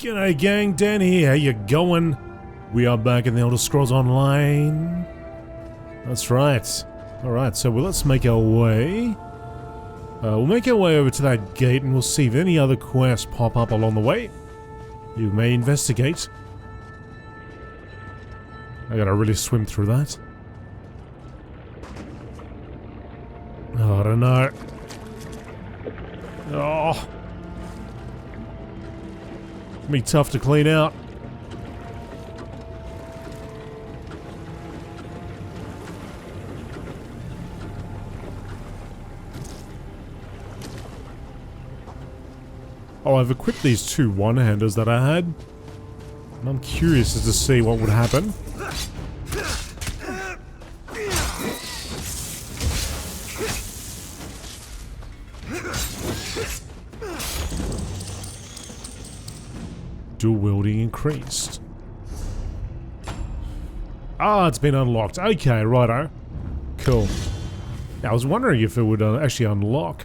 G'day gang, Dan here, how you going? We are back in the Elder Scrolls Online. That's right. Alright, so let's make our way. We'll make our way over to that gate and we'll see if any other quests pop up along the way. You may investigate. I gotta really swim through that. Oh, I don't know. Oh. Be tough to clean out. Oh, I've equipped these two one-handers that I had. And I'm curious as to see what would happen. Dual wielding increased. Ah, it's been unlocked. Okay, righto. Cool. I was wondering if it would actually unlock.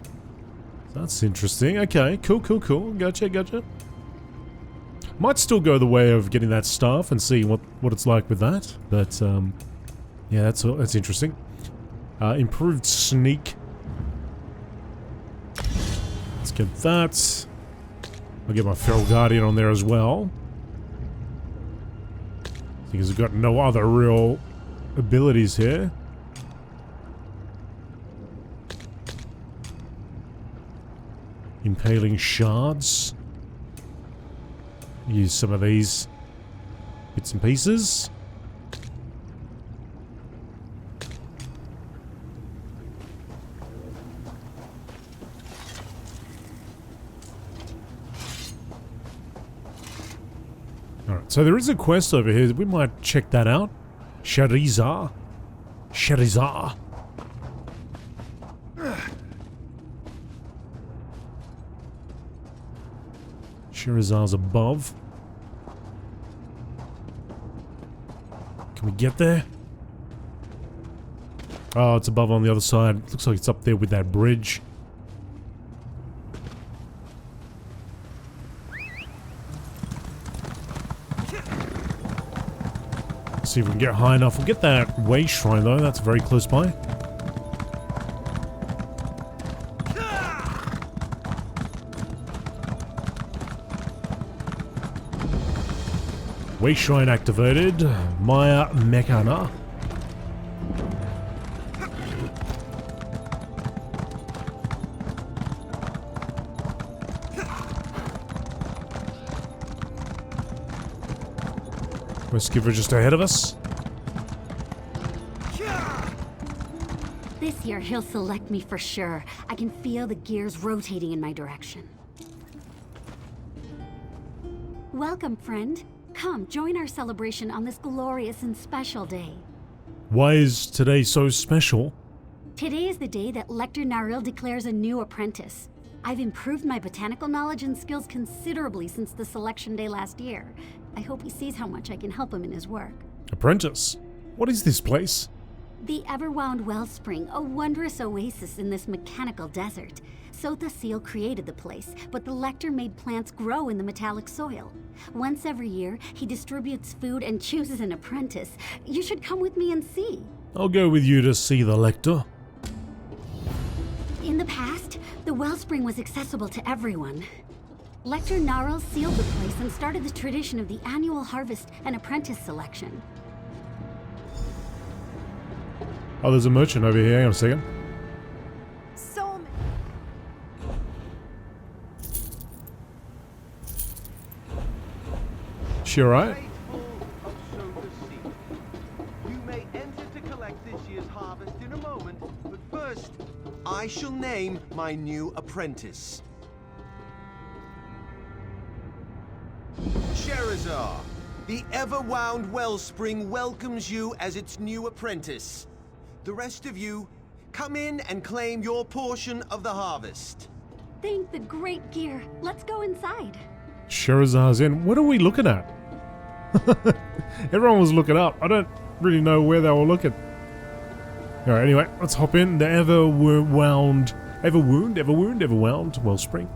That's interesting. Okay, cool. Gotcha. Might still go the way of getting that staff and see what it's like with that. But, yeah, that's interesting. Improved sneak. Let's get that. I'll get my Feral Guardian on there as well. Because I've got no other real abilities here. Impaling shards. Use some of these bits and pieces. Alright, so there is a quest over here. We might check that out. Sherazar. Sherazar's above. Can we get there? Oh, it's above on the other side. Looks like it's up there with that bridge. See if we can get high enough. We'll get that way shrine though. That's very close by. Way shrine activated. Maya Mechana. Quest giver just ahead of us. This year he'll select me for sure. I can feel the gears rotating in my direction. Welcome, friend. Come, join our celebration on this glorious and special day. Why is today so special? Today is the day that Lecter Nirn declares a new apprentice. I've improved my botanical knowledge and skills considerably since the selection day last year. I hope he sees how much I can help him in his work. Apprentice? What is this place? The Everwound Wellspring, a wondrous oasis in this mechanical desert. Sotha Sil created the place, but the Lecter made plants grow in the metallic soil. Once every year, he distributes food and chooses an apprentice. You should come with me and see. I'll go with you to see the Lecter. In the past, the wellspring was accessible to everyone. Lecter Nirn sealed the place and started the tradition of the annual harvest and apprentice selection. Oh, there's a merchant over here. Hang on a second. She alright? You may enter to collect this year's harvest in a moment, but first, I shall name my new apprentice. Sherazar, the Everwound Wellspring welcomes you as its new apprentice. The rest of you, come in and claim your portion of the harvest. Thank the great gear. Let's go inside. Sherazar's in. What are we looking at? Everyone was looking up. I don't really know where they were looking. Alright, anyway, let's hop in. The Everwound Wellspring.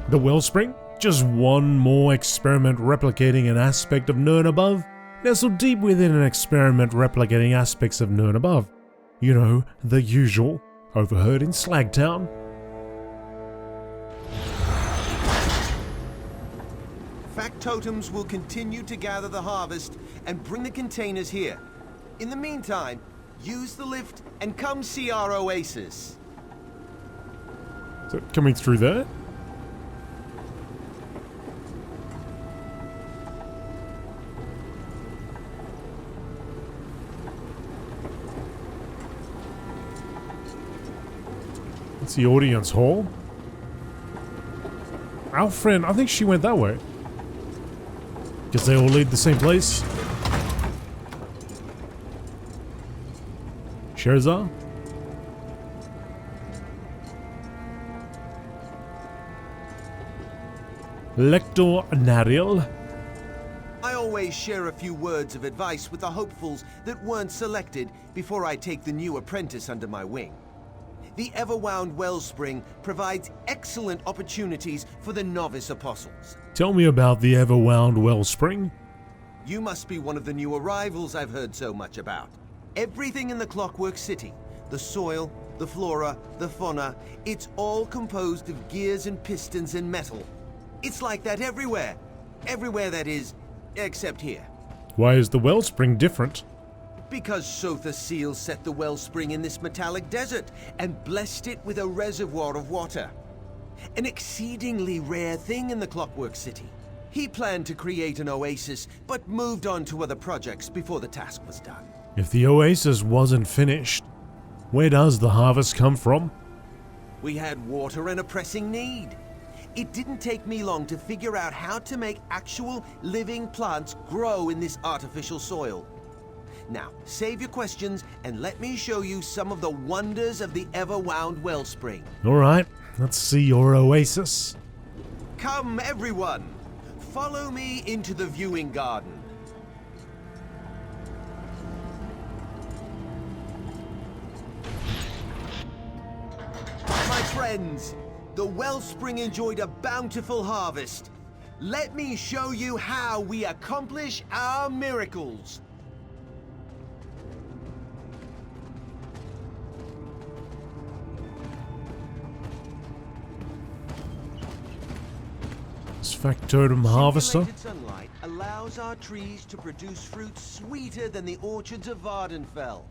The Wellspring? Just one more experiment replicating an aspect of Nirn above, nestled deep within an experiment replicating aspects of Nirn above. You know, the usual. Overheard in Slagtown. Factotums will continue to gather the harvest and bring the containers here. In the meantime, use the lift and come see our oasis. Is it coming through there? It's the audience hall. Our friend, I think she went that way. Guess they all lead the same place. Sherzar? Lecter Naril? I always share a few words of advice with the hopefuls that weren't selected before I take the new apprentice under my wing. The Everwound Wellspring provides excellent opportunities for the novice apostles. Tell me about the Everwound Wellspring. You must be one of the new arrivals I've heard so much about. Everything in the Clockwork City, the soil, the flora, the fauna, it's all composed of gears and pistons and metal. It's like that everywhere. Everywhere, that is, except here. Why is the Wellspring different? Because Sotha Sil set the wellspring in this metallic desert and blessed it with a reservoir of water. An exceedingly rare thing in the Clockwork City. He planned to create an oasis, but moved on to other projects before the task was done. If the oasis wasn't finished, where does the harvest come from? We had water and a pressing need. It didn't take me long to figure out how to make actual living plants grow in this artificial soil. Now, save your questions and let me show you some of the wonders of the Everwound Wellspring. Alright, let's see your oasis. Come, everyone! Follow me into the viewing garden. My friends, the Wellspring enjoyed a bountiful harvest. Let me show you how we accomplish our miracles. Factotum harvester. Simulated sunlight allows our trees to produce fruit sweeter than the orchards of Vardenfell.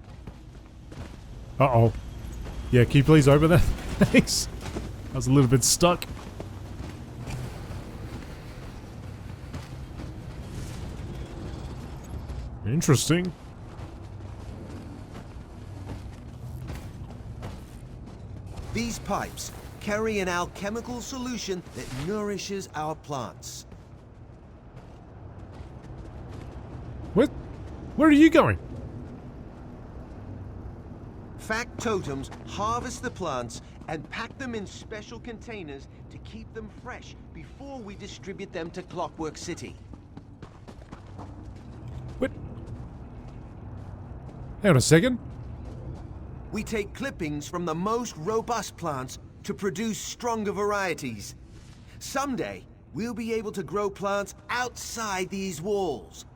Uh-oh. Yeah, can you please open that? Thanks. I was a little bit stuck. Interesting. These pipes carry an alchemical solution that nourishes our plants. What? Where are you going? Factotums harvest the plants and pack them in special containers to keep them fresh before we distribute them to Clockwork City. What? Hang on a second. We take clippings from the most robust plants to produce stronger varieties. Someday, we'll be able to grow plants outside these walls.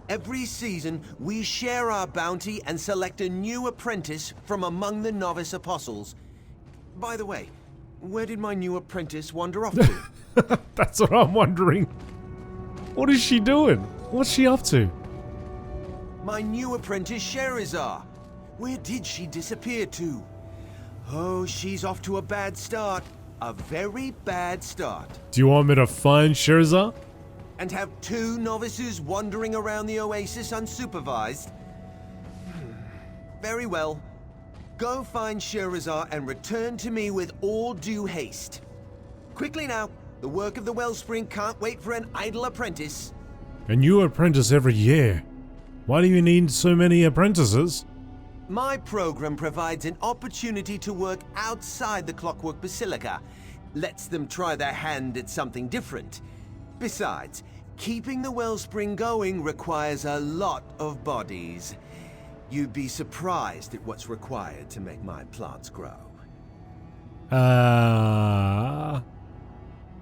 Every season, we share our bounty and select a new apprentice from among the novice apostles. By the way, where did my new apprentice wander off to? That's what I'm wondering. What is she doing? What's she up to? My new apprentice, Sherzar. Where did she disappear to? Oh, she's off to a bad start. A very bad start. Do you want me to find Sherzar? And have two novices wandering around the oasis unsupervised? Very well. Go find Sherzar and return to me with all due haste. Quickly now. The work of the Wellspring can't wait for an idle apprentice. A new apprentice every year. Why do you need so many apprentices? My program provides an opportunity to work outside the Clockwork Basilica. Lets them try their hand at something different. Besides, keeping the Wellspring going requires a lot of bodies. You'd be surprised at what's required to make my plants grow.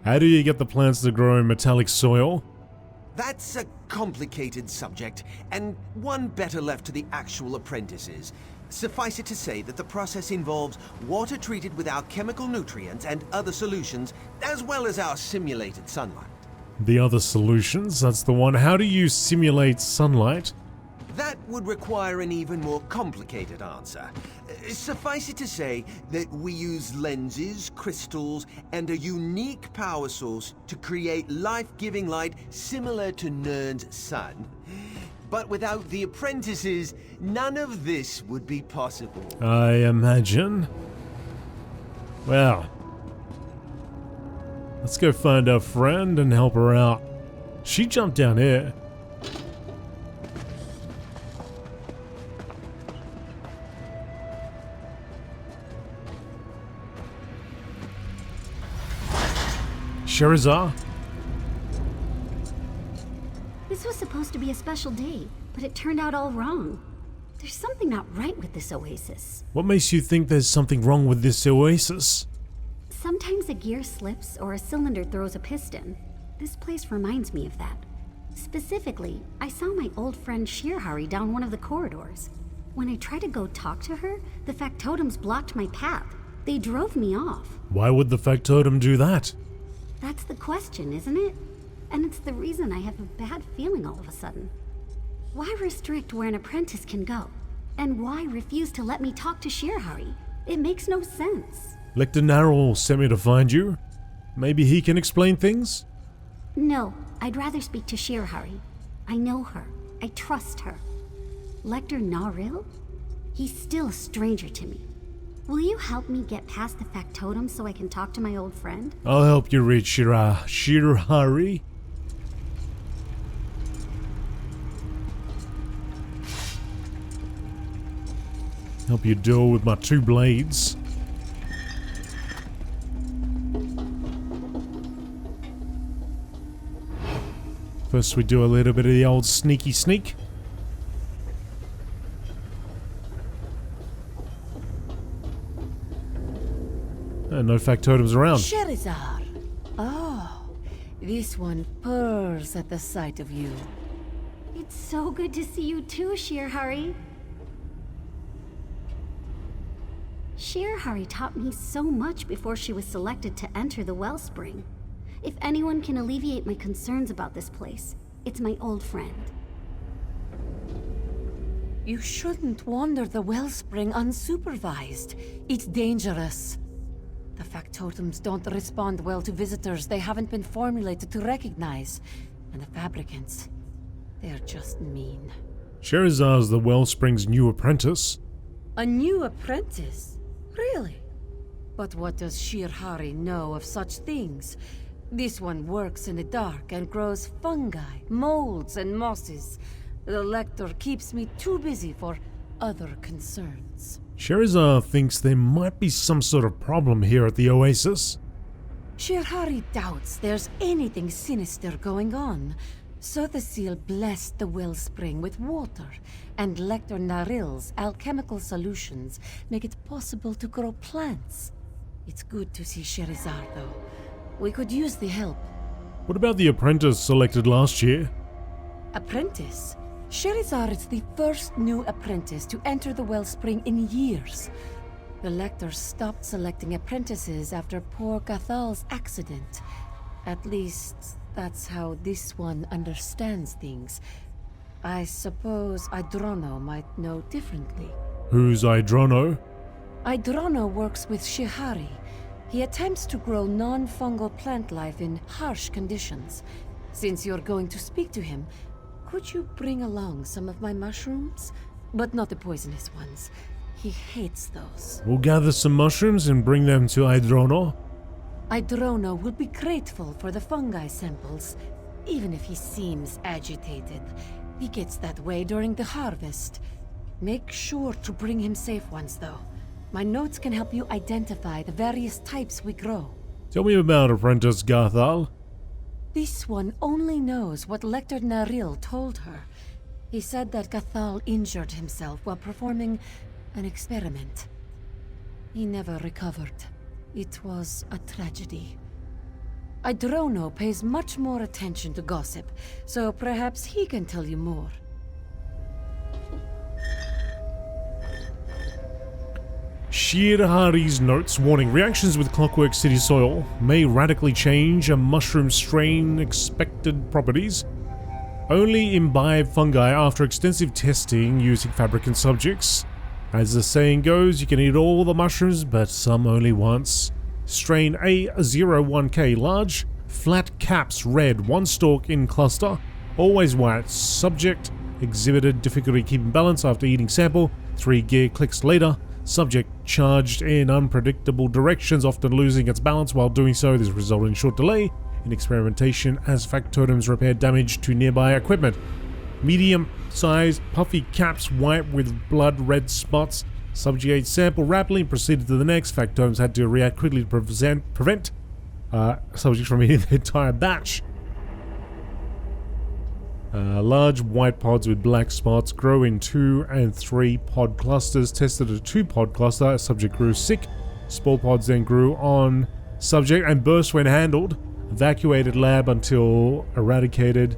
How do you get the plants to grow in metallic soil? That's a complicated subject, and one better left to the actual apprentices. Suffice it to say that the process involves water treated with our chemical nutrients and other solutions, as well as our simulated sunlight. The other solutions, that's the one. How do you simulate sunlight? That would require an even more complicated answer. Suffice it to say that we use lenses, crystals, and a unique power source to create life-giving light similar to Nirn's sun. But without the apprentices, none of this would be possible. I imagine. Well, let's go find our friend and help her out. She jumped down here. Sherazar? This was supposed to be a special day, but it turned out all wrong. There's something not right with this oasis. What makes you think there's something wrong with this oasis? Sometimes a gear slips or a cylinder throws a piston. This place reminds me of that. Specifically, I saw my old friend Shirhari down one of the corridors. When I tried to go talk to her, the factotums blocked my path. They drove me off. Why would the factotum do that? That's the question, isn't it? And it's the reason I have a bad feeling all of a sudden. Why restrict where an apprentice can go? And why refuse to let me talk to Shirhari? It makes no sense. Lecter Narrell sent me to find you. Maybe he can explain things? No, I'd rather speak to Shirhari. I know her. I trust her. Lecter Narrell? He's still a stranger to me. Will you help me get past the factotum so I can talk to my old friend? I'll help you reach Shirhari. Help you duel with my two blades. First we do a little bit of the old sneaky sneak. And no factotums around. Sherazar. Oh, this one purrs at the sight of you. It's so good to see you too, Shirhari. Shirhari taught me so much before she was selected to enter the Wellspring. If anyone can alleviate my concerns about this place, it's my old friend. You shouldn't wander the Wellspring unsupervised. It's dangerous. The factotums don't respond well to visitors they haven't been formulated to recognize. And the fabricants, they're just mean. Sherazar's the Wellspring's new apprentice. A new apprentice? Really? But what does Shirhari know of such things? This one works in the dark and grows fungi, molds, and mosses. The Lecter keeps me too busy for other concerns. Sherazar thinks there might be some sort of problem here at the Oasis. Shirhari doubts there's anything sinister going on. Sotha Sil blessed the Wellspring with water, and Lecter Narill's alchemical solutions make it possible to grow plants. It's good to see Sherazar, though. We could use the help. What about the apprentice selected last year? Apprentice? Sherazar is the first new apprentice to enter the Wellspring in years. The Lecter stopped selecting apprentices after poor Gathal's accident. At least, that's how this one understands things. I suppose Idrono might know differently. Who's Idrono? Idrono works with Shirhari. He attempts to grow non-fungal plant life in harsh conditions. Since you're going to speak to him, could you bring along some of my mushrooms? But not the poisonous ones. He hates those. We'll gather some mushrooms and bring them to Idrono. Idrono will be grateful for the fungi samples, even if he seems agitated. He gets that way during the harvest. Make sure to bring him safe ones, though. My notes can help you identify the various types we grow. Tell me about Apprentice Gathal. This one only knows what Lecter Narill told her. He said that Gathal injured himself while performing an experiment. He never recovered. It was a tragedy. Idrono pays much more attention to gossip, so perhaps he can tell you more. Shirhari's notes warning: reactions with Clockwork City soil may radically change a mushroom strain expected properties. Only imbibe fungi after extensive testing using fabricant subjects. As the saying goes, you can eat all the mushrooms, but some only once. Strain A01K, large, flat caps, red, one stalk in cluster, always white. Subject exhibited difficulty keeping balance after eating sample. 3 gear clicks later. Subject charged in unpredictable directions, often losing its balance while doing so. This resulted in short delay in experimentation as factotums repaired damage to nearby equipment. Medium-sized, puffy caps, white with blood red spots. Subject ate sample rapidly and proceeded to the next. Factotums had to react quickly to prevent subjects from eating the entire batch. Large white pods with black spots grow in 2 and 3 pod clusters. Tested a 2 pod cluster. Subject grew sick. Spore pods then grew on subject and burst when handled. Evacuated lab until eradicated.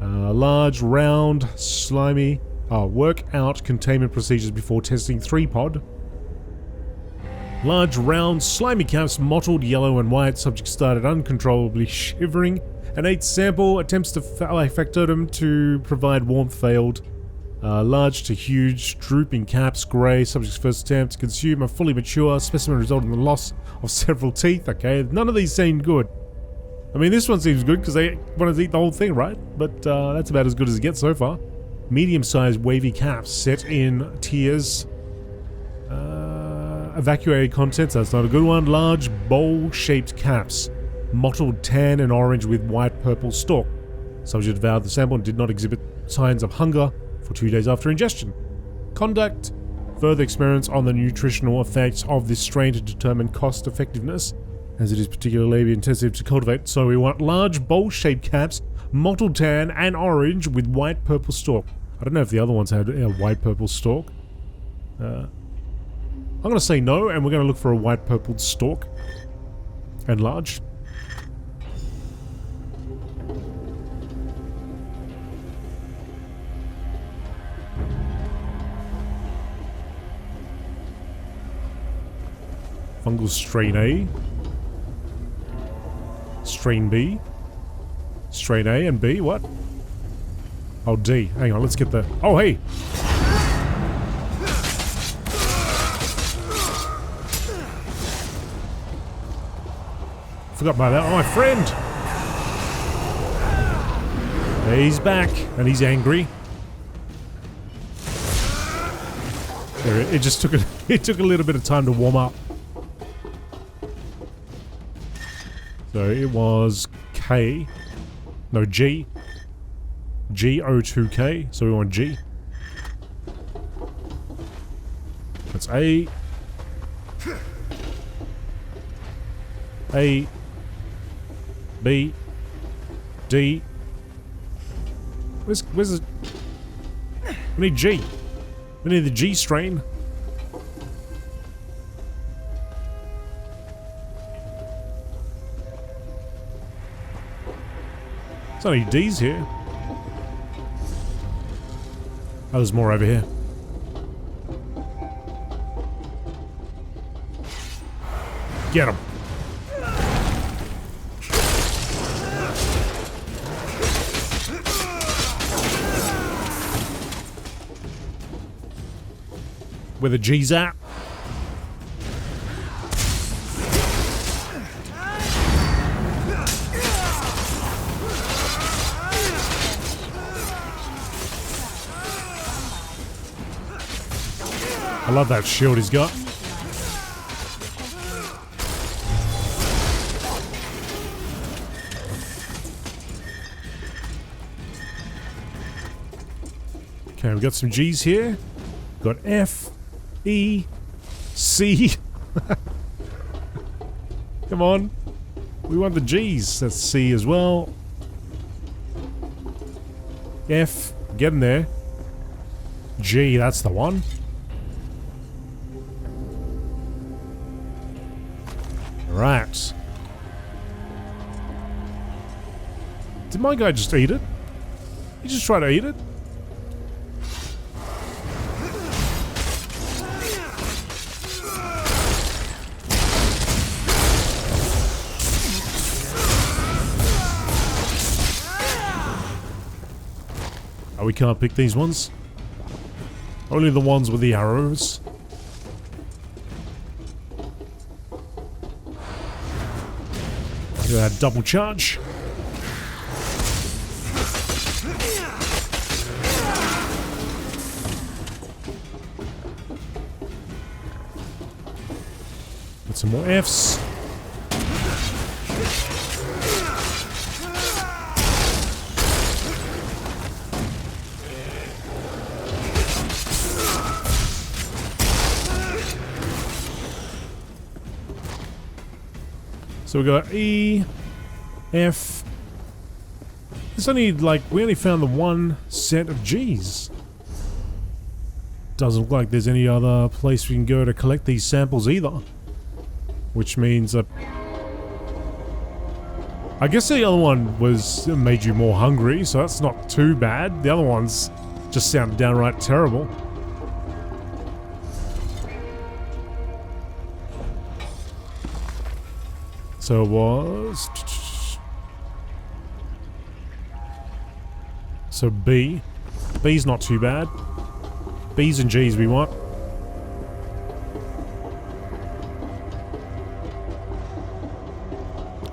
Large, round, slimy. Work out containment procedures before testing 3 pod. Large, round, slimy caps, mottled yellow and white. Subject started uncontrollably shivering. An 8th sample. Attempts to factotum to provide warmth failed. Large to huge, drooping caps, grey. Subject's first attempt to consume a fully mature specimen resulted in the loss of several teeth. Okay, none of these seem good. I mean, this one seems good because they want to eat the whole thing, right? But that's about as good as it gets so far. Medium-sized wavy caps set in tiers. Evacuated contents, that's not a good one. Large bowl-shaped caps. Mottled tan and orange with white-purple stalk. Subject devoured the sample and did not exhibit signs of hunger for 2 days after ingestion. Conduct further experiments on the nutritional effects of this strain to determine cost effectiveness, as it is particularly labor-intensive to cultivate. So we want large bowl-shaped caps, mottled tan and orange with white-purple stalk. I don't know if the other ones had a white-purple stalk. I'm going to say no, and we're going to look for a white-purple stalk. And large. Fungal strain A. Strain B. Strain A and B, what? Oh, D. Hang on, let's get the... Oh, hey! Forgot about that. Oh, my friend! He's back, and he's angry. There, it just took it took a little bit of time to warm up. So it was K. No, G. G02K. So we want G. That's A. A. B. D. Where's the... We need G. We need the G strain. There's only D's here. Oh, there's more over here. Get him. Where the G's at? I love that shield he's got. Okay, we've got some G's here. Got F, E, C. Come on. We want the G's. That's C as well. F, get in there. G, that's the one. Right. Did my guy just eat it? He just tried to eat it? Oh, we can't pick these ones? Only the ones with the arrows. Look at that double charge. Get some more Fs. So we got E, F. It's only like, we only found the one set of G's. Doesn't look like there's any other place we can go to collect these samples either. Which means I guess the other one made you more hungry, so that's not too bad. The other ones just sound downright terrible. So it was... So B. B's not too bad. B's and G's we want.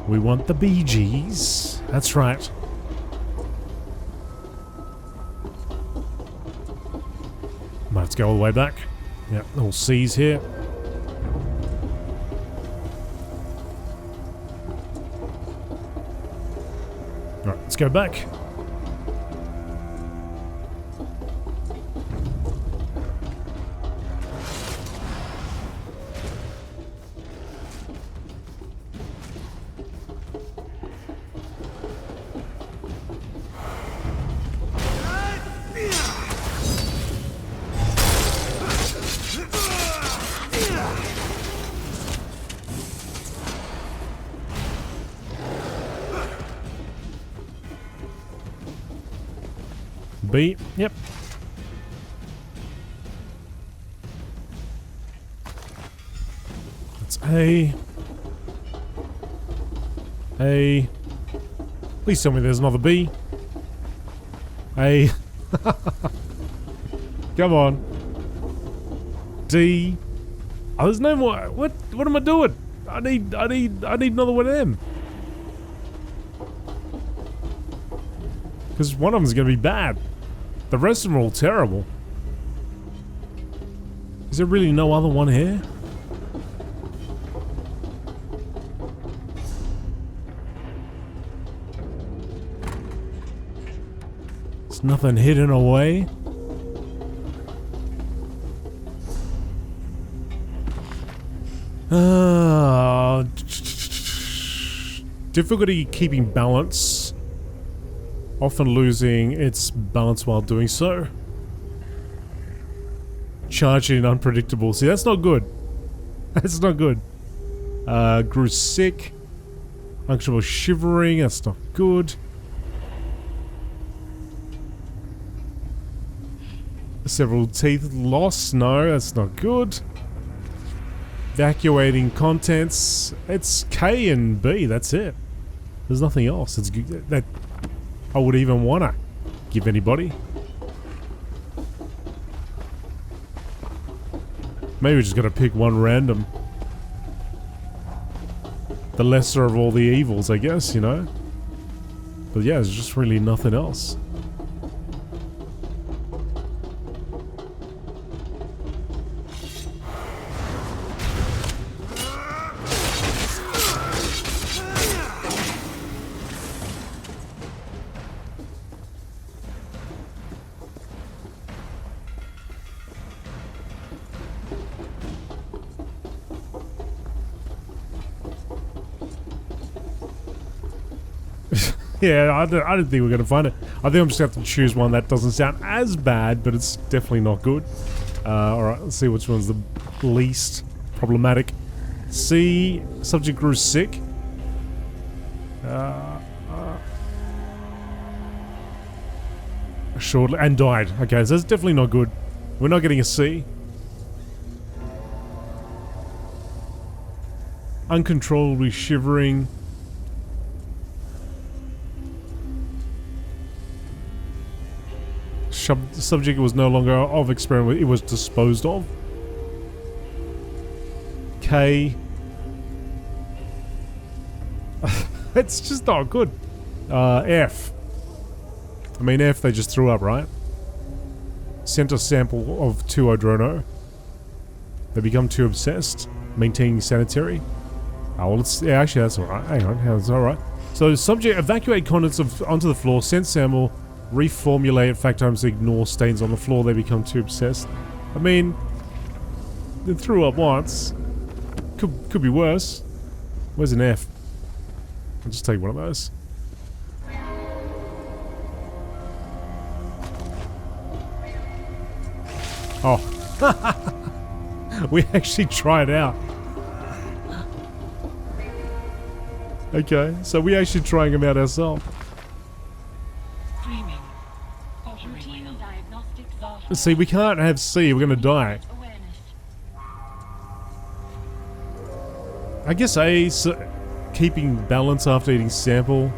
We want the BGs. That's right. Let's go all the way back. Yeah, all C's here. Alright, let's go back. B, yep. That's A. A. Please tell me there's another B. A. Come on. D. Oh, there's no more. What am I doing? I need another one of them. Because one of them's gonna be bad. The rest of them are all terrible. Is there really no other one here? There's nothing hidden away. Difficulty keeping balance. Often losing its balance while doing so. Charging unpredictable. See, that's not good. That's not good. Grew sick. Uncomfortable shivering. That's not good. Several teeth lost. No, that's not good. Evacuating contents. It's K and B. That's it. There's nothing else. It's good. That I would even want to give anybody. Maybe we just gotta pick one random. The lesser of all the evils, I guess, you know? But yeah, there's just really nothing else. Yeah, I don't think we're going to find it. I think I'm just going to have to choose one that doesn't sound as bad, but it's definitely not good. Alright, let's see which one's the least problematic. C, subject grew sick. shortly and died. Okay, so that's definitely not good. We're not getting a C. Uncontrollably shivering. The subject was no longer of experiment, it was disposed of. K. It's just not good. F. I mean, F, they just threw up, right? Sent a sample of 2 Odrono. They become too obsessed. Maintaining sanitary. Oh, well, it's... Yeah, actually, that's alright. Hang on, that's alright. So, subject evacuate contents onto the floor, send sample, reformulate factors to ignore stains on the floor. They become too obsessed. I mean, they threw up once. Could be worse. Where's an F? I'll just take one of those. Oh. We actually tried out. Okay, so we actually trying them out ourselves. See, we can't have C, we're gonna die. I guess A, keeping balance after eating sample.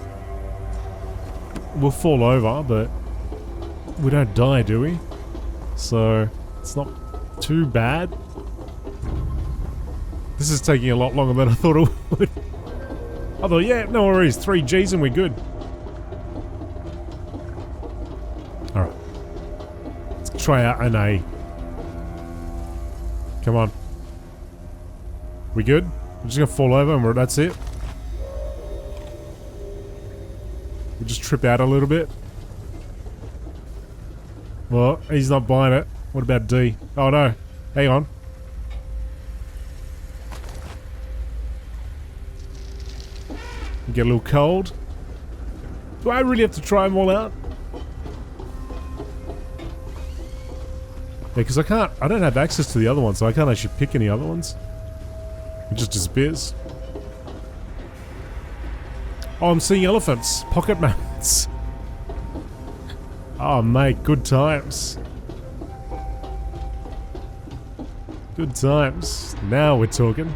We'll fall over, but we don't die, do we? So, it's not too bad. This is taking a lot longer than I thought it would. I thought, yeah, no worries, 3 Gs and we're good. Alright. Let's try out an A. Come on. We good? We're just gonna fall over and that's it. We just trip out a little bit. Well, he's not buying it. What about D? Oh no. Hang on. Get a little cold. Do I really have to try them all out? Yeah, because I don't have access to the other ones, so I can't actually pick any other ones. It just disappears. Oh, I'm seeing elephants. Pocket mounts. Oh, mate, good times. Good times. Now we're talking.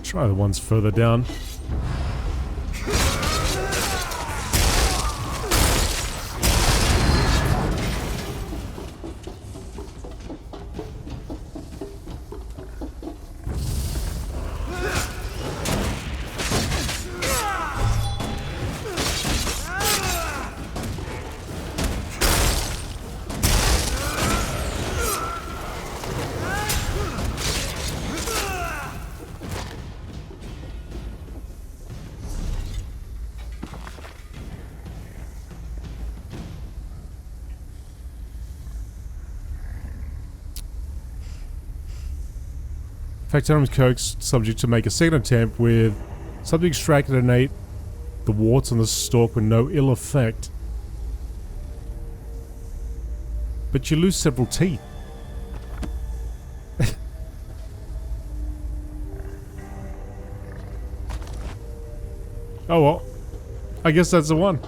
Try the ones further down. Factorum's coaxed subject to make a second attempt with subject extracted and ate the warts on the stalk with no ill effect. But you lose several teeth. Oh well. I guess that's the one.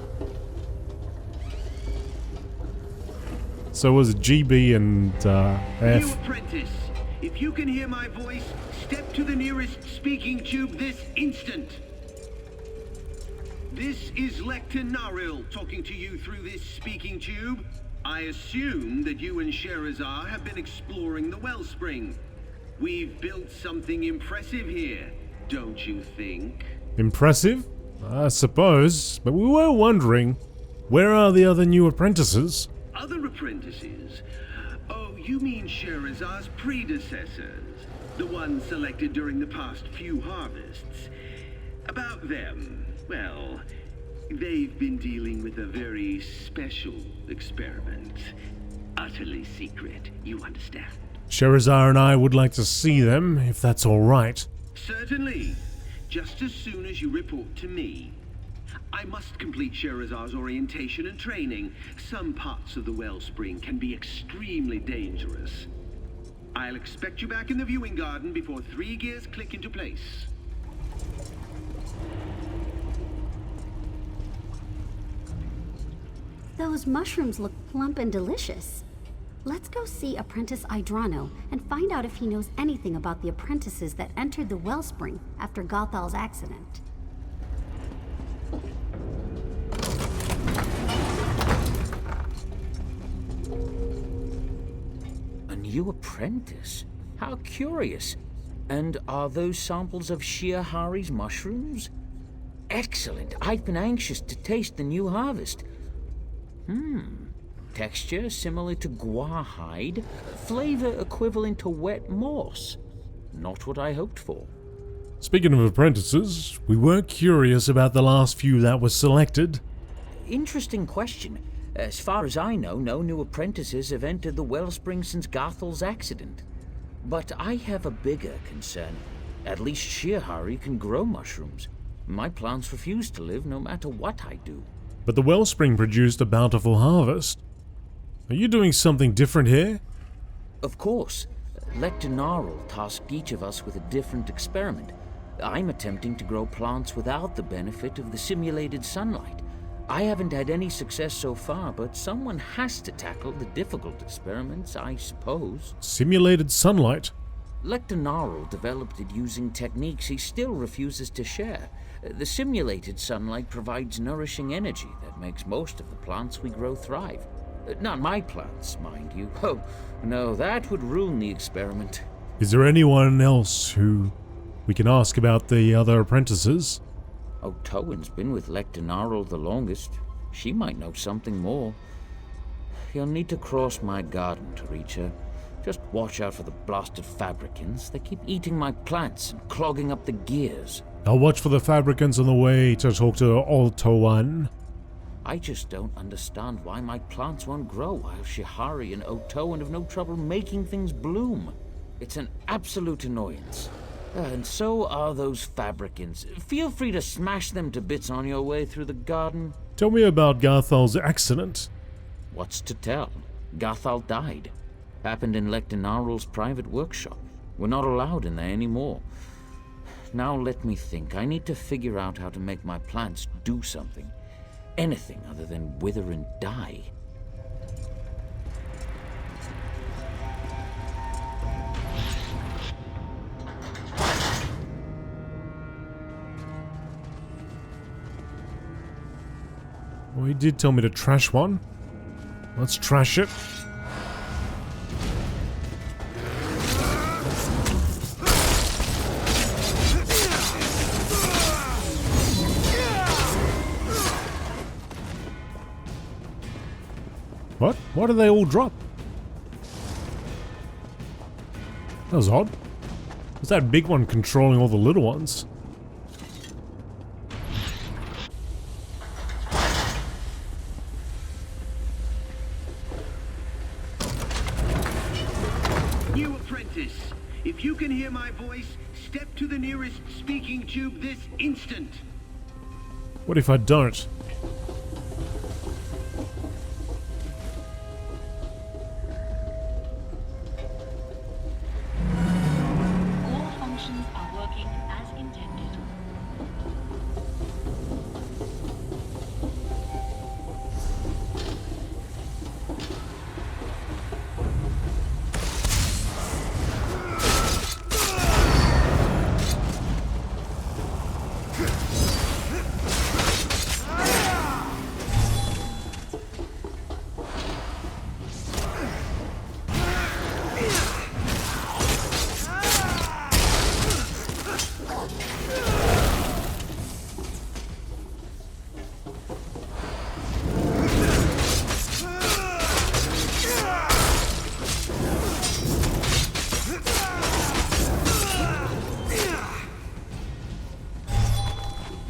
So it was GB and F. New apprentice, if you can hear my voice, step to the nearest speaking tube this instant. This is Lecter talking to you through this speaking tube. I assume that you and Sherazar have been exploring the Wellspring. We've built something impressive here, don't you think? Impressive? I suppose, but we were wondering, where are the other new apprentices? Other apprentices? Oh, you mean Sherazar's predecessors, the ones selected during the past few harvests. About them, well, they've been dealing with a very special experiment. Utterly secret, you understand? Sherazar and I would like to see them, if that's alright. Certainly. Just as soon as you report to me. I must complete Sherazar's orientation and training. Some parts of the Wellspring can be extremely dangerous. I'll expect you back in the viewing garden before 3 gears click into place. Those mushrooms look plump and delicious. Let's go see Apprentice Idrano and find out if he knows anything about the apprentices that entered the Wellspring after Gothal's accident. A new apprentice? How curious. And are those samples of Shiahari's mushrooms? Excellent. I've been anxious to taste the new harvest. Texture similar to guar hide, flavor equivalent to wet moss. Not what I hoped for. Speaking of apprentices, we were curious about the last few that were selected. Interesting question. As far as I know, no new apprentices have entered the Wellspring since Gothal's accident. But I have a bigger concern. At least Shiahari can grow mushrooms. My plants refuse to live no matter what I do. But the Wellspring produced a bountiful harvest. Are you doing something different here? Of course. Lecter tasked each of us with a different experiment. I'm attempting to grow plants without the benefit of the simulated sunlight. I haven't had any success so far, but someone has to tackle the difficult experiments, I suppose. Simulated sunlight? Lecter developed it using techniques he still refuses to share. The simulated sunlight provides nourishing energy that makes most of the plants we grow thrive. Not my plants, mind you. Oh, no, that would ruin the experiment. Is there anyone else who we can ask about the other apprentices? Otowen's been with Lecter the longest. She might know something more. You'll need to cross my garden to reach her. Just watch out for the blasted fabricants. They keep eating my plants and clogging up the gears. I'll watch for the fabricants on the way to talk to Otowen. I just don't understand why my plants won't grow while Shihari and Otowen have no trouble making things bloom. It's an absolute annoyance. And so are those fabricants. Feel free to smash them to bits on your way through the garden. Tell me about Gothal's accident. What's to tell? Gothal died. Happened in Lecter private workshop. We're not allowed in there anymore. Now let me think. I need to figure out how to make my plants do something. Anything other than wither and die. Well, he did tell me to trash one. Let's trash it. What? Why do they all drop? That was odd. Was that big one controlling all the little ones? New apprentice, if you can hear my voice, step to the nearest speaking tube this instant. What if I don't? All functions are working as intended.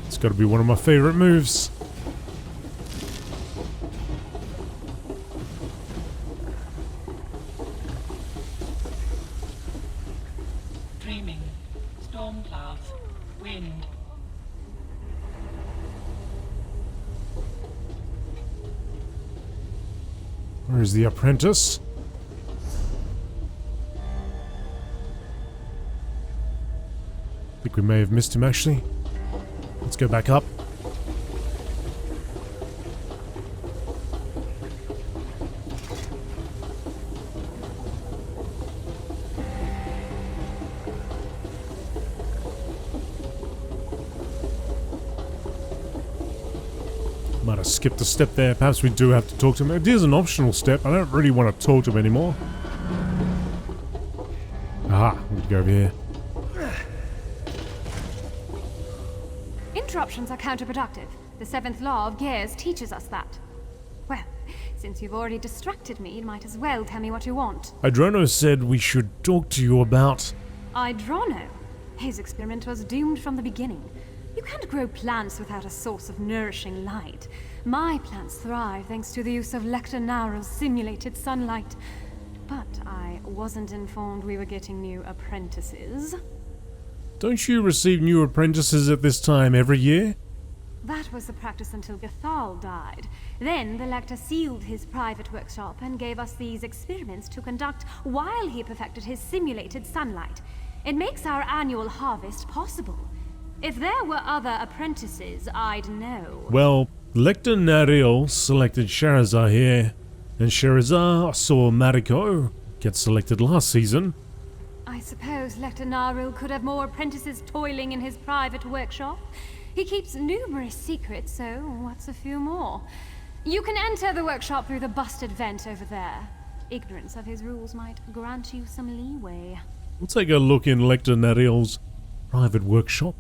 It's got to be one of my favorite moves. Dreaming. Storm clouds. Wind. Where is the apprentice? I think we may have missed him actually. Let's go back up. Might have skipped a step there. Perhaps we do have to talk to him. It is an optional step. I don't really want to talk to him anymore. Aha, we need to go over here. Interruptions are counterproductive. The 7th law of Gears teaches us that. Well, since you've already distracted me, you might as well tell me what you want. Idrono said we should talk to you about... Idrono? His experiment was doomed from the beginning. You can't grow plants without a source of nourishing light. My plants thrive thanks to the use of Lecter simulated sunlight. But I wasn't informed we were getting new apprentices. Don't you receive new apprentices at this time every year? That was the practice until Gathal died. Then the Lecter sealed his private workshop and gave us these experiments to conduct while he perfected his simulated sunlight. It makes our annual harvest possible. If there were other apprentices, I'd know. Well, Lecter Naril selected Sherazar here, and Sherazar saw Mariko get selected last season. I suppose Lecter Naril could have more apprentices toiling in his private workshop. He keeps numerous secrets, so what's a few more? You can enter the workshop through the busted vent over there. Ignorance of his rules might grant you some leeway. We'll take a look in Lecter Naril's private workshop.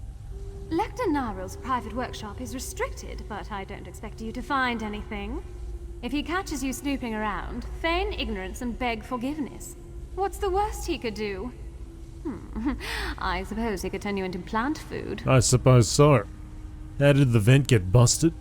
Lecter Naril's private workshop is restricted, but I don't expect you to find anything. If he catches you snooping around, feign ignorance and beg forgiveness. What's the worst he could do? I suppose he could turn you into plant food. I suppose so. How did the vent get busted?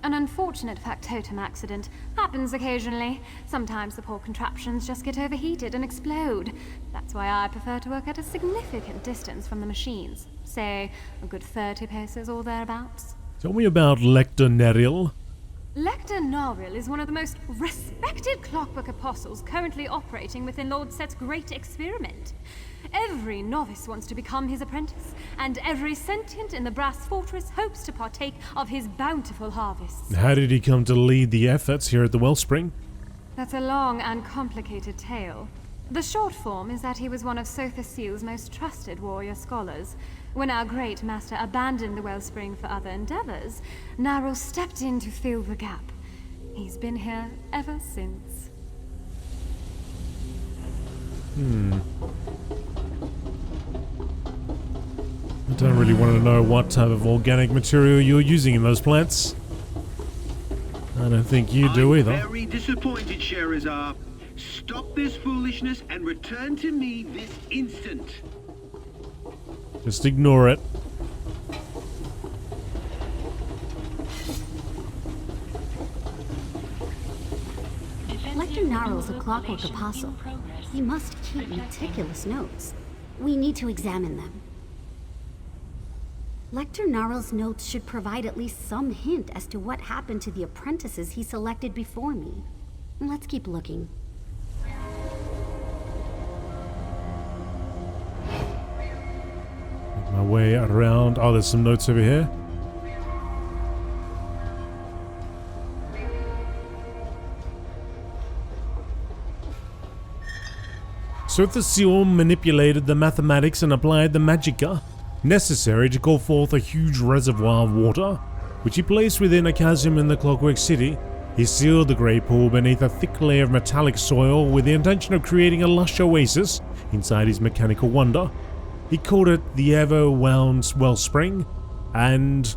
An unfortunate factotum accident. Happens occasionally. Sometimes the poor contraptions just get overheated and explode. That's why I prefer to work at a significant distance from the machines. Say, a good 30 paces or thereabouts. Tell me about Lecter Naril. Lecter Naril is one of the most respected clockwork apostles currently operating within Lord Set's great experiment. Every novice wants to become his apprentice, and every sentient in the Brass Fortress hopes to partake of his bountiful harvests. How did he come to lead the efforts here at the Wellspring? That's a long and complicated tale. The short form is that he was one of Sotha Sil's most trusted warrior scholars. When our great master abandoned the Wellspring for other endeavors, Naril stepped in to fill the gap. He's been here ever since. I don't really want to know what type of organic material you're using in those plants. I don't think you do either. I'm very disappointed, Sherazar. Stop this foolishness and return to me this instant. Just ignore it. Lecter Naril's a clockwork apostle. He must keep meticulous notes. We need to examine them. Lecter Naril's notes should provide at least some hint as to what happened to the apprentices he selected before me. Let's keep looking. Make my way around. Oh, there's some notes over here. Sotha Sil manipulated the mathematics and applied the magicka necessary to call forth a huge reservoir of water, which he placed within a chasm in the Clockwork City. He sealed the great pool beneath a thick layer of metallic soil with the intention of creating a lush oasis inside his mechanical wonder. He called it the Everwound Wellspring and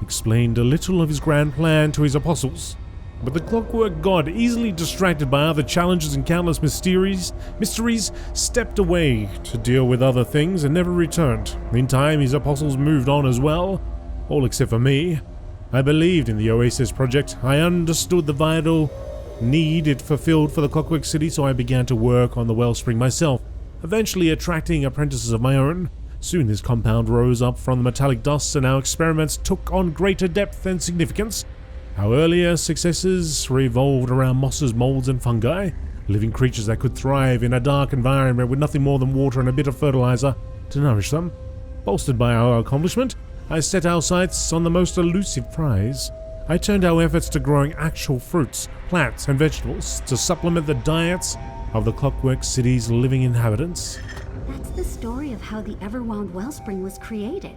explained a little of his grand plan to his apostles. But the clockwork god, easily distracted by other challenges and countless mysteries, stepped away to deal with other things and never returned. In time, his apostles moved on as well, all except for me. I believed in the Oasis project. I understood the vital need it fulfilled for the Clockwork City, so I began to work on the Wellspring myself, eventually attracting apprentices of my own. Soon this compound rose up from the metallic dust, and our experiments took on greater depth and significance. Our earlier successes revolved around mosses, molds, and fungi, living creatures that could thrive in a dark environment with nothing more than water and a bit of fertilizer to nourish them. Bolstered by our accomplishment, I set our sights on the most elusive prize. I turned our efforts to growing actual fruits, plants, and vegetables to supplement the diets of the Clockwork City's living inhabitants. That's the story of how the Everwound Wellspring was created.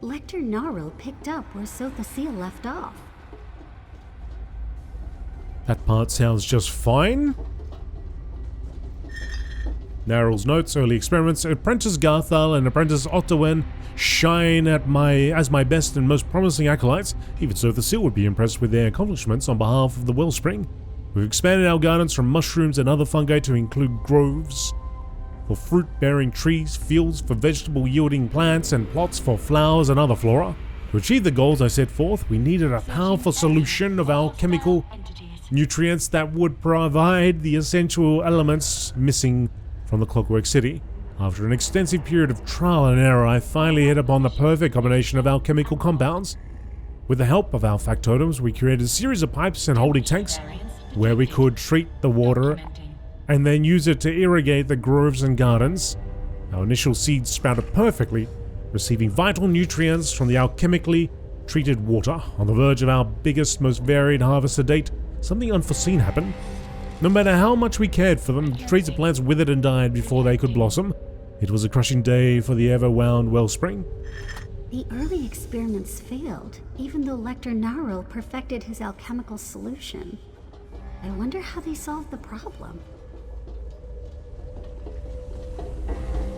Lecter Narl picked up where Sotha Sil left off. That part sounds just fine. Narl's notes, early experiments, Apprentice Garthal and Apprentice Ottowen shine as my best and most promising acolytes. Even Sotha Sil would be impressed with their accomplishments on behalf of the Wellspring. We've expanded our gardens from mushrooms and other fungi to include groves for fruit-bearing trees, fields for vegetable-yielding plants, and plots for flowers and other flora. To achieve the goals I set forth, we needed a powerful solution of alchemical nutrients that would provide the essential elements missing from the Clockwork City. After an extensive period of trial and error, I finally hit upon the perfect combination of alchemical compounds. With the help of our factotums, we created a series of pipes and holding tanks where we could treat the water and then use it to irrigate the groves and gardens. Our initial seeds sprouted perfectly, receiving vital nutrients from the alchemically treated water. On the verge of our biggest, most varied harvest to date, something unforeseen happened. No matter how much we cared for them, the trees and plants withered and died before they could blossom. It was a crushing day for the Everwound Wellspring. The early experiments failed, even though Lecter Narl perfected his alchemical solution. I wonder how they solved the problem.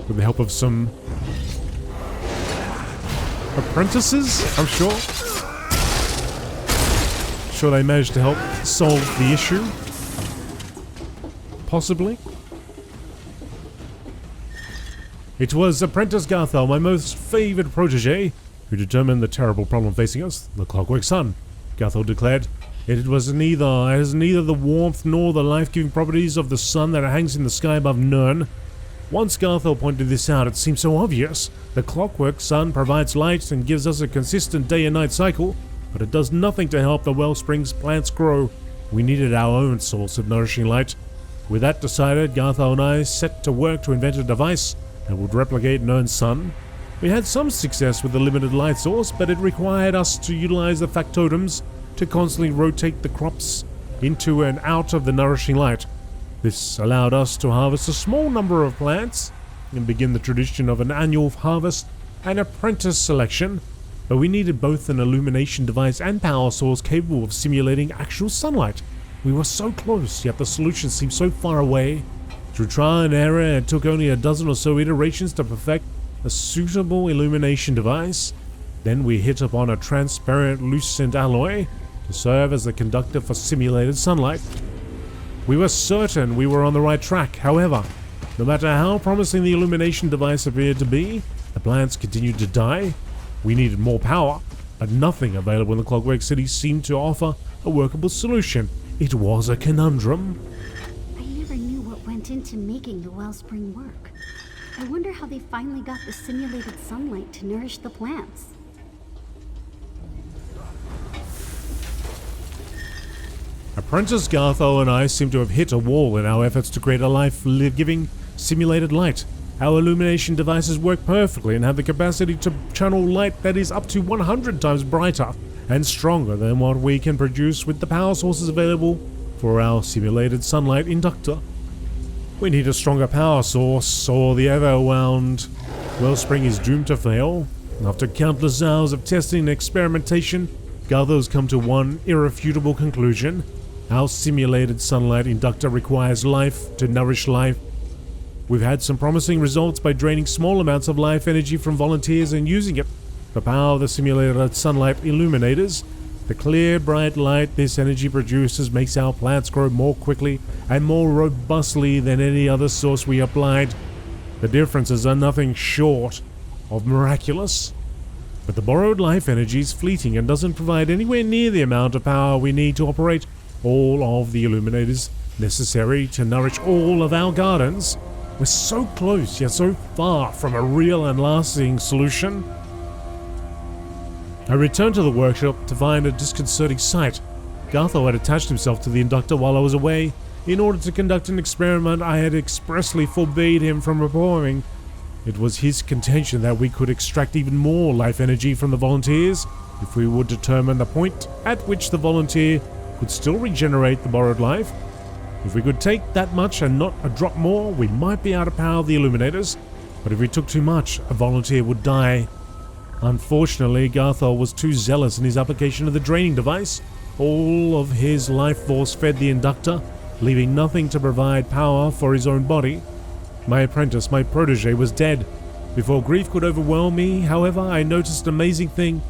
With the help of some apprentices, I'm sure. Sure they managed to help solve the issue. Possibly. It was Apprentice Garthal, my most favoured protege, who determined the terrible problem facing us, the Clockwork Sun. Garthal declared, it has neither the warmth nor the life-giving properties of the sun that hangs in the sky above Nirn. Once Garthal pointed this out, it seemed so obvious. The Clockwork Sun provides light and gives us a consistent day and night cycle, but it does nothing to help the Wellspring's plants grow. We needed our own source of nourishing light. With that decided, Garthal and I set to work to invent a device that would replicate Nirn's sun. We had some success with the limited light source, but it required us to utilize the factotums to constantly rotate the crops into and out of the nourishing light. This allowed us to harvest a small number of plants and begin the tradition of an annual harvest and apprentice selection, but we needed both an illumination device and power source capable of simulating actual sunlight. We were so close, yet the solution seemed so far away. Through trial and error, it took only a dozen or so iterations to perfect a suitable illumination device. Then we hit upon a transparent lucent alloy to serve as the conductor for simulated sunlight. We were certain we were on the right track. However, no matter how promising the illumination device appeared to be, the plants continued to die. We needed more power, but nothing available in the Clockwork City seemed to offer a workable solution. It was a conundrum. I never knew what went into making the Wellspring work. I wonder how they finally got the simulated sunlight to nourish the plants. Apprentice Garthal and I seem to have hit a wall in our efforts to create a life-giving simulated light. Our illumination devices work perfectly and have the capacity to channel light that is up to 100 times brighter and stronger than what we can produce with the power sources available for our simulated sunlight inductor. We need a stronger power source, or the Everwound Wellspring is doomed to fail. After countless hours of testing and experimentation, Garthal's come to one irrefutable conclusion. Our simulated sunlight inductor requires life to nourish life. We've had some promising results by draining small amounts of life energy from volunteers and using it to power the simulated sunlight illuminators. The clear, bright light this energy produces makes our plants grow more quickly and more robustly than any other source we applied. The differences are nothing short of miraculous. But the borrowed life energy is fleeting and doesn't provide anywhere near the amount of power we need to operate all of the illuminators necessary to nourish all of our gardens. We're so close, yet so far from a real and lasting solution. I returned to the workshop to find a disconcerting sight. Garthol had attached himself to the Inductor while I was away in order to conduct an experiment I had expressly forbade him from performing. It was his contention that we could extract even more life energy from the volunteers if we would determine the point at which the volunteer could still regenerate the borrowed life. If we could take that much and not a drop more, we might be able to power the illuminators, but if we took too much, a volunteer would die. Unfortunately, Garthol was too zealous in his application of the draining device. All of his life force fed the Inductor, leaving nothing to provide power for his own body. My apprentice, my protege, was dead. Before grief could overwhelm me, however, I noticed an amazing thing.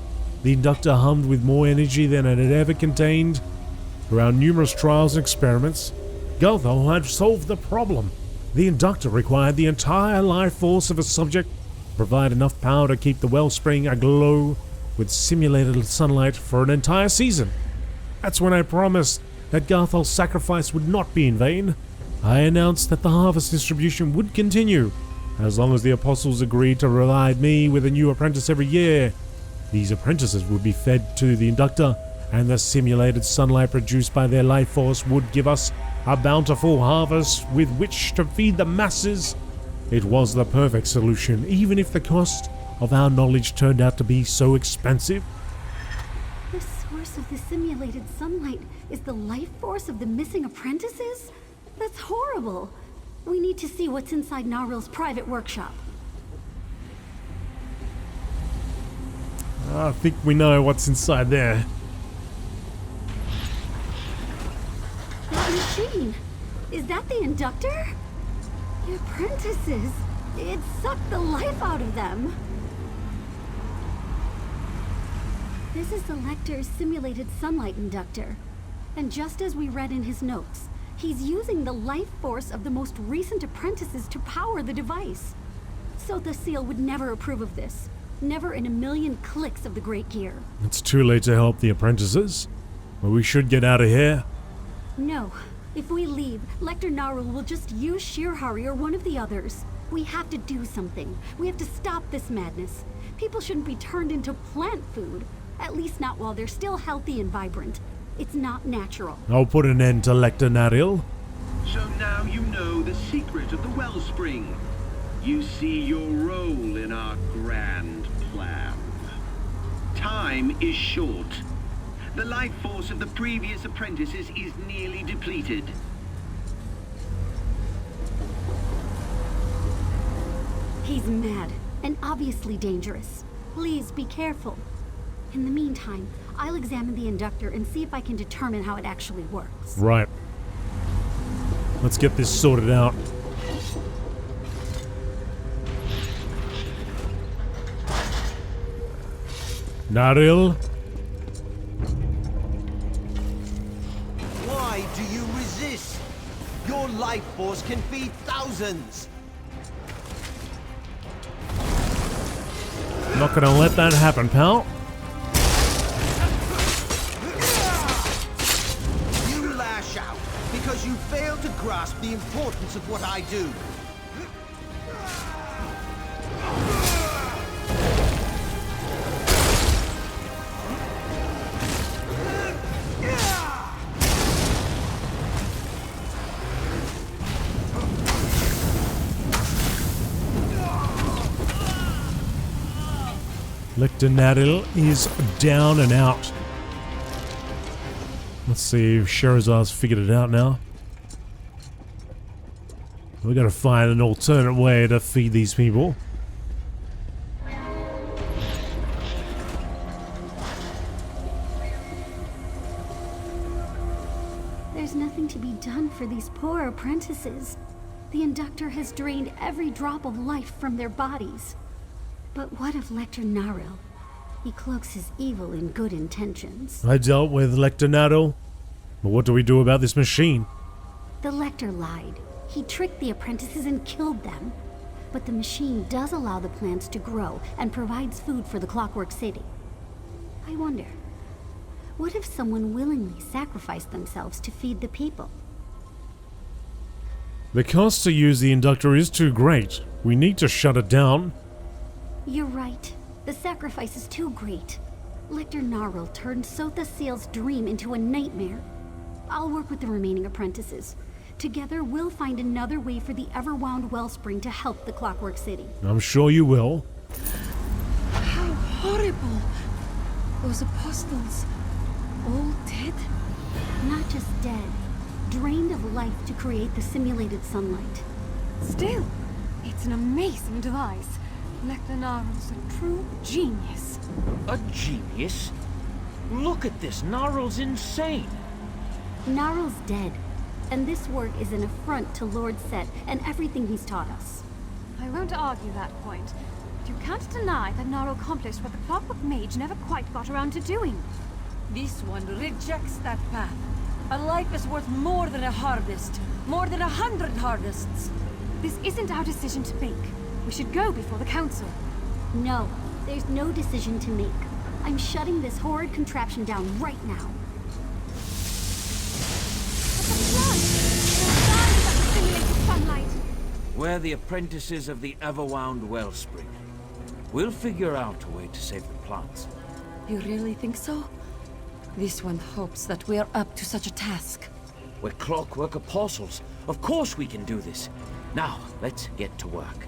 The Inductor hummed with more energy than it had ever contained. Through our numerous trials and experiments, Garthol had solved the problem. The Inductor required the entire life force of a subject to provide enough power to keep the wellspring aglow with simulated sunlight for an entire season. That's when I promised that Garthol's sacrifice would not be in vain. I announced that the harvest distribution would continue, as long as the apostles agreed to provide me with a new apprentice every year. These apprentices would be fed to the Inductor, and the simulated sunlight produced by their life force would give us a bountiful harvest with which to feed the masses. It was the perfect solution, even if the cost of our knowledge turned out to be so expensive. The source of the simulated sunlight is the life force of the missing apprentices? That's horrible. We need to see what's inside Naril's private workshop. I think we know what's inside there. That machine! Is that the Inductor? The apprentices! It sucked the life out of them! This is the Lecter's simulated sunlight Inductor. And just as we read in his notes, he's using the life force of the most recent apprentices to power the device. Sotha Sil would never approve of this. Never in a million clicks of the Great Gear. It's too late to help the apprentices, but we should get out of here. No. If we leave, Lecter Narul will just use Shirhari or one of the others. We have to do something. We have to stop this madness. People shouldn't be turned into plant food. At least not while they're still healthy and vibrant. It's not natural. I'll put an end to Lecter Naril. So now you know the secret of the Wellspring. You see your role in our grand plan. Time is short. The life force of the previous apprentices is nearly depleted. He's mad, and obviously dangerous. Please be careful. In the meantime, I'll examine the Inductor and see if I can determine how it actually works. Right. Let's get this sorted out. Naril? Why do you resist? Your life force can feed thousands. Not gonna let that happen, pal. You lash out because you fail to grasp the importance of what I do. Lecter Naril is down and out. Let's see if Sherazad's figured it out now. We gotta find an alternate way to feed these people. There's nothing to be done for these poor apprentices. The Inductor has drained every drop of life from their bodies. But what of Lecter Naril? He cloaks his evil in good intentions. I dealt with Lecter Naril, but what do we do about this machine? The Lecter lied. He tricked the apprentices and killed them. But the machine does allow the plants to grow and provides food for the Clockwork City. I wonder, what if someone willingly sacrificed themselves to feed the people? The cost to use the Inductor is too great. We need to shut it down. You're right. The sacrifice is too great. Lecter Gnarl turned Sotha Sil's dream into a nightmare. I'll work with the remaining apprentices. Together, we'll find another way for the Everwound Wellspring to help the Clockwork City. I'm sure you will. How horrible! Those apostles, all dead? Not just dead, drained of life to create the simulated sunlight. Still, it's an amazing device. Lecter Gnarl's a true genius. A genius? Look at this. Gnarl's insane. Gnarl's dead, and this work is an affront to Lord Set and everything he's taught us. I won't argue that point, but you can't deny that Gnarl accomplished what the Clockwork Mage never quite got around to doing. This one rejects that path. A life is worth more than a harvest. More than 100 harvests. This isn't our decision to make. We should go before the council. No, there's no decision to make. I'm shutting this horrid contraption down right now. But the flood! There are signs of the simulated sunlight. We're the apprentices of the Everwound Wellspring. We'll figure out a way to save the plants. You really think so? This one hopes that we're up to such a task. We're clockwork apostles. Of course we can do this. Now, let's get to work.